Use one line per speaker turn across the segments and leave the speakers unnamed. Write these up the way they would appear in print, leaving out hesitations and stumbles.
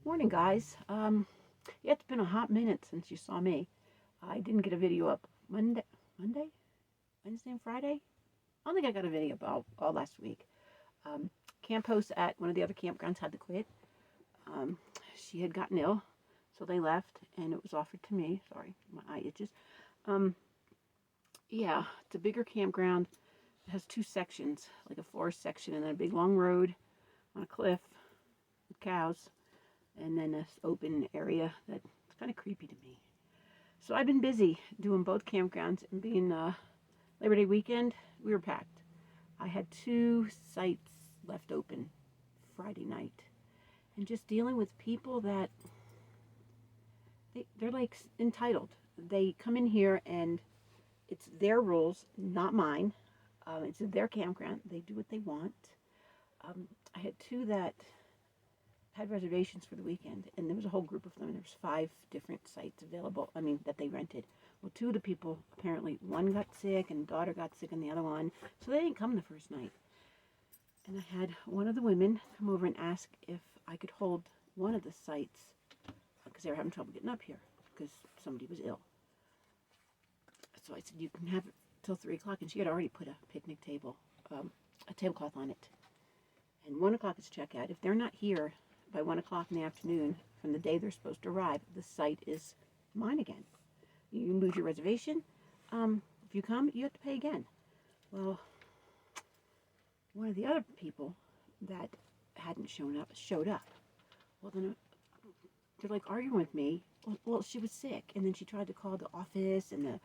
Morning, guys. Yeah, it's been a hot minute since you saw me. I didn't get a video up Monday, Wednesday, and Friday. I don't think I got a video up all last week. Um, Camphost at one of the other campgrounds had to quit. Um, she had gotten ill, so they left, and it was offered to me. Sorry, my eye itches. Um, yeah, it's a bigger campground. It has two sections, like a forest section, and then a big long road on a cliff with cows, and then this open area that's kind of creepy to me. So I've been busy doing both campgrounds, and being Labor Day weekend, we were packed. I had two sites left open Friday night, and just dealing with people that they're like entitled. They come in here and it's their rules, not mine. It's their campground. They do what they want. I had two that had reservations for the weekend, and there was a whole group of them. There was 5 different sites available. I mean, that they rented. Well, two of the people apparently, one got sick and daughter got sick, and the other one, so they didn't come the first night. And I had one of the women come over and ask if I could hold one of the sites because they were having trouble getting up here because somebody was ill. So I said, you can have it till 3 o'clock, and she had already put a picnic table, a tablecloth on it. And 1 o'clock is checkout. If they're not here by 1 o'clock in the afternoon from the day they're supposed to arrive, the site is mine again. You lose your reservation. If you come, you have to pay again. Well, one of the other people that hadn't shown up showed up. Well, then they're like arguing with me. Well, she was sick, and then she tried to call the office, and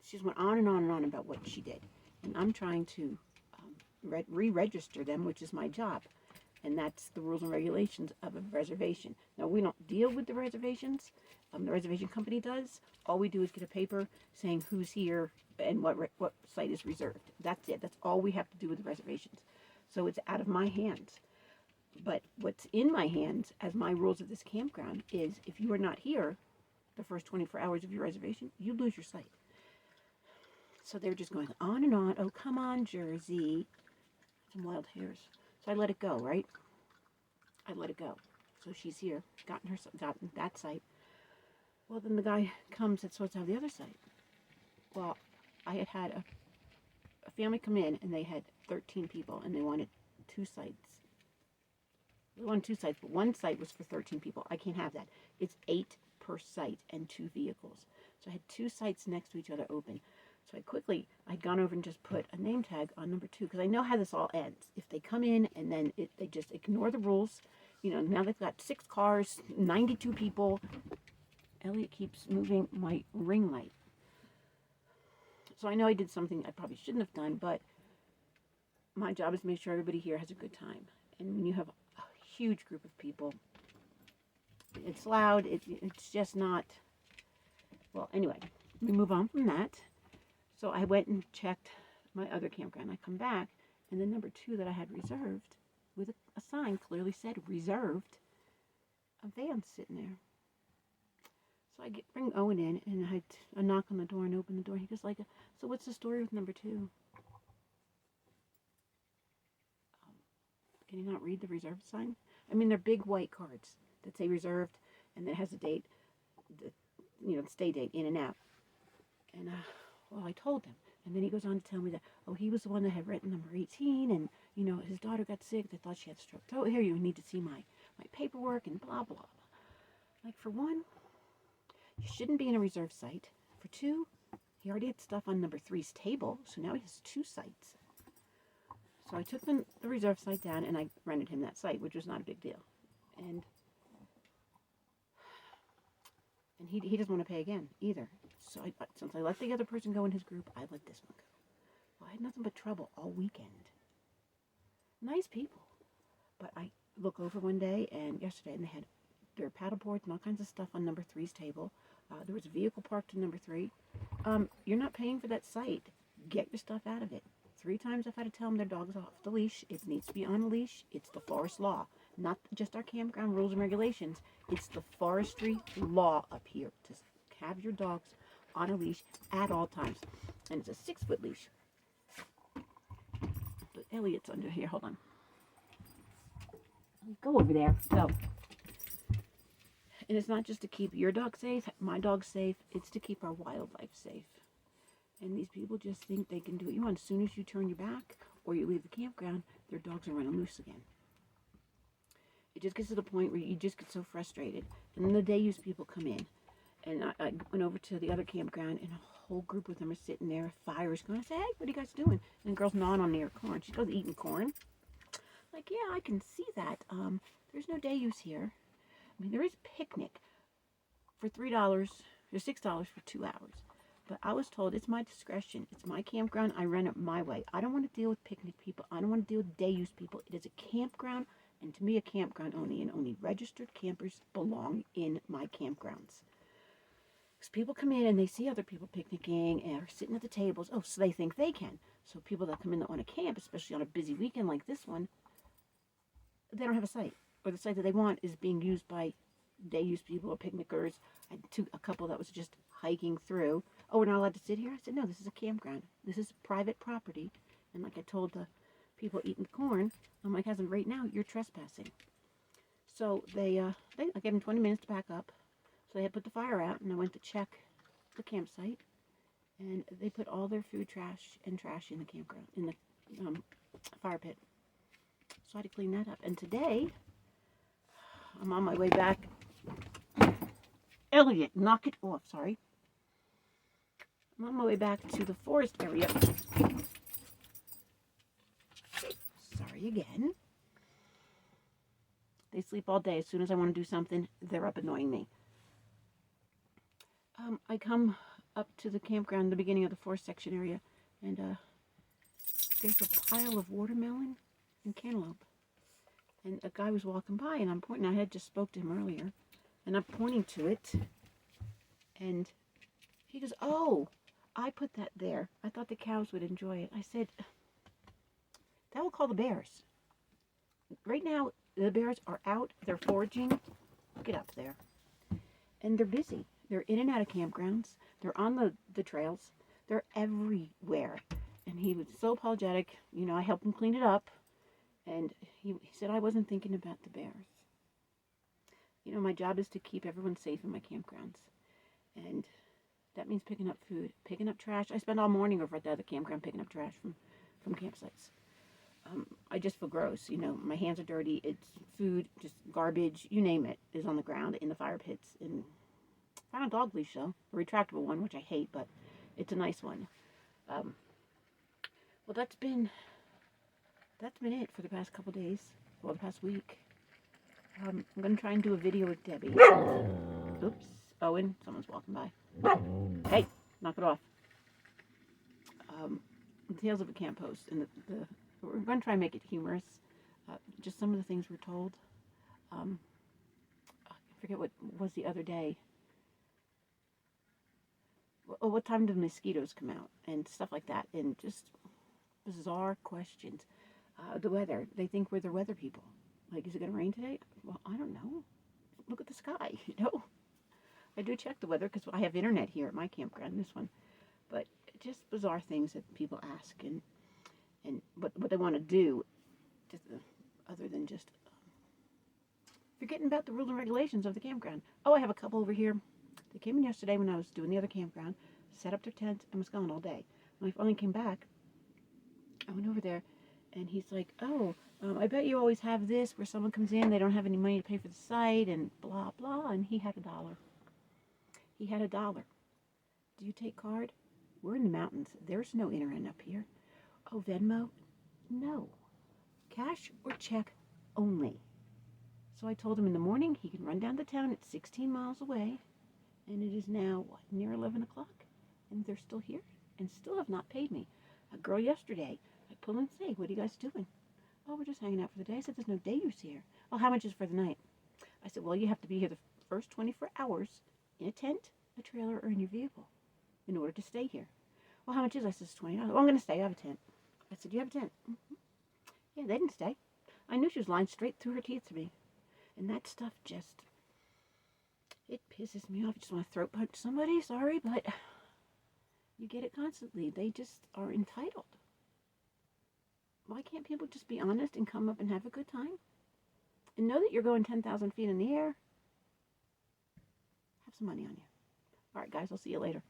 she just went on and on and on about what she did. And I'm trying to re-register them, which is my job. And that's the rules and regulations of a reservation. Now, we don't deal with the reservations. The reservation company does. All we do is get a paper saying who's here and what site is reserved. That's it. That's all we have to do with the reservations. So it's out of my hands. But what's in my hands, as my rules of this campground, is if you are not here the first 24 hours of your reservation, you lose your site. So they're just going on and on. Oh, come on, Jersey. Some wild hares. So I let it go, right? I let it go. So she's here, gotten that site. Well, then the guy comes and sorts out the other site. Well, I had a family come in, and they had 13 people, and they wanted 2 sites. They wanted 2 sites, but one site was for 13 people. I can't have that. It's 8 per site and 2 vehicles. So I had 2 sites next to each other open. So I'd gone over and just put a name tag on number 2, because I know how this all ends. If they come in and then they just ignore the rules, now they've got 6 cars, 92 people. Elliot keeps moving my ring light. So I know I did something I probably shouldn't have done, but my job is to make sure everybody here has a good time. And when you have a huge group of people, it's loud, it's just not, well, anyway, we move on from that. So I went and checked my other campground. I come back, and the number 2 that I had reserved, with a sign clearly said reserved, a van's sitting there. So I bring Owen in, and I knock on the door and open the door. He goes like, so what's the story with number 2? Can you not read the reserved sign? I mean, they're big white cards that say reserved, and that has a date, the stay date, in and out. And well, I told him. And then he goes on to tell me that, he was the one that had written number 18, and, his daughter got sick. They thought she had strep throat. Here, you need to see my paperwork and blah, blah, blah. Like, for one, you shouldn't be in a reserve site. For 2, he already had stuff on number 3's table, so now he has 2 sites. So I took the reserve site down, and I rented him that site, which was not a big deal. And he doesn't want to pay again, either. So since I let the other person go in his group, I let this one go. Well, I had nothing but trouble all weekend. Nice people. But I look over one day, and yesterday, and they had their paddle boards and all kinds of stuff on number 3's table. There was a vehicle parked in number 3. You're not paying for that site. Get your stuff out of it. 3 times I've had to tell them their dog's off the leash. It needs to be on a leash. It's the forest law. Not just our campground rules and regulations. It's the forestry law up here to have your dogs on a leash at all times. And it's a 6-foot leash. But Elliot's under here. Hold on. Go over there. Go. And it's not just to keep your dog safe, my dog safe. It's to keep our wildlife safe. And these people just think they can do what you want. As soon as you turn your back or you leave the campground, their dogs are running loose again. It just gets to the point where you just get so frustrated. And then the day use people come in. And I went over to the other campground, and a whole group of them are sitting there, fires going. I say, hey, what are you guys doing? And the girl's gnawing on their corn. She goes, eating corn. Like, yeah, I can see that. There's no day use here. I mean, there is picnic for $3 or $6 for 2 hours. But I was told it's my discretion. It's my campground. I run it my way. I don't want to deal with picnic people. I don't want to deal with day use people. It is a campground, and to me, a campground only, and only registered campers belong in my campgrounds. Because people come in and they see other people picnicking and are sitting at the tables. Oh, so they think they can. So people that come in that want to camp, especially on a busy weekend like this one, they don't have a site. Or the site that they want is being used by day use people or picnickers. I had a couple that was just hiking through. Oh, we're not allowed to sit here? I said, no, this is a campground. This is private property. And like I told the people eating corn, I'm like, as of right now, you're trespassing. So I gave them 20 minutes to back up. So they had put the fire out, and I went to check the campsite, and they put all their food trash in the campground, in the fire pit. So I had to clean that up. And today, I'm on my way back. Elliot, knock it off, sorry. I'm on my way back to the forest area. Sorry again. They sleep all day. As soon as I want to do something, they're up annoying me. I come up to the campground, the beginning of the forest section area, and there's a pile of watermelon and cantaloupe. And a guy was walking by, and I'm pointing. I had just spoke to him earlier, and I'm pointing to it, and he goes, "Oh, I put that there. I thought the cows would enjoy it." I said, "That will call the bears. Right now, the bears are out. They're foraging. Get up there, and they're busy. They're in and out of campgrounds. They're on the trails. They're everywhere." And he was so apologetic. You know, I helped him clean it up. And he said, I wasn't thinking about the bears. You know, my job is to keep everyone safe in my campgrounds. And that means picking up food, picking up trash. I spend all morning over at the other campground picking up trash from campsites. I just feel gross. You know, my hands are dirty. It's food, just garbage, you name it, is on the ground, in the fire pits. And I found a dog leash, though, a retractable one, which I hate, but it's a nice one. Well, that's been it for the past couple days. Well, the past week. I'm going to try and do a video with Debbie. Oops. Owen, someone's walking by. Hey, knock it off. Tales of a Camphost. And we're going to try and make it humorous. Just some of the things we're told. I forget what was the other day. What time do the mosquitoes come out? And stuff like that. And just bizarre questions. The weather. They think we're the weather people. Like, is it going to rain today? Well, I don't know. Look at the sky, you know. I do check the weather because I have internet here at my campground, this one. But just bizarre things that people ask and what they want to do, just, other than just forgetting about the rules and regulations of the campground. Oh, I have a couple over here. They came in yesterday when I was doing the other campground, set up their tent, and was gone all day. When I finally came back, I went over there, and he's like, oh, I bet you always have this where someone comes in, they don't have any money to pay for the site, and blah, blah, and he had $1. He had $1. Do you take card? We're in the mountains. There's no internet up here. Oh, Venmo? No. Cash or check only. So I told him in the morning he can run down to town. It's 16 miles away, and it is now, near 11 o'clock, and they're still here and still have not paid me. A girl yesterday, I pull and say, what are you guys doing? Oh, we're just hanging out for the day. I said, there's no day use here. Well, how much is for the night? I said, well, you have to be here the first 24 hours in a tent, a trailer, or in your vehicle in order to stay here. Well, how much is? I said, it's $20. Well, I'm going to stay. I have a tent. I said, you have a tent? Mm-hmm. Yeah, they didn't stay. I knew she was lying straight through her teeth to me. And that stuff just, it pisses me off. I just want to throat punch somebody. Sorry, but you get it constantly. They just are entitled. Why can't people just be honest and come up and have a good time? And know that you're going 10,000 feet in the air. Have some money on you. All right, guys, I'll see you later.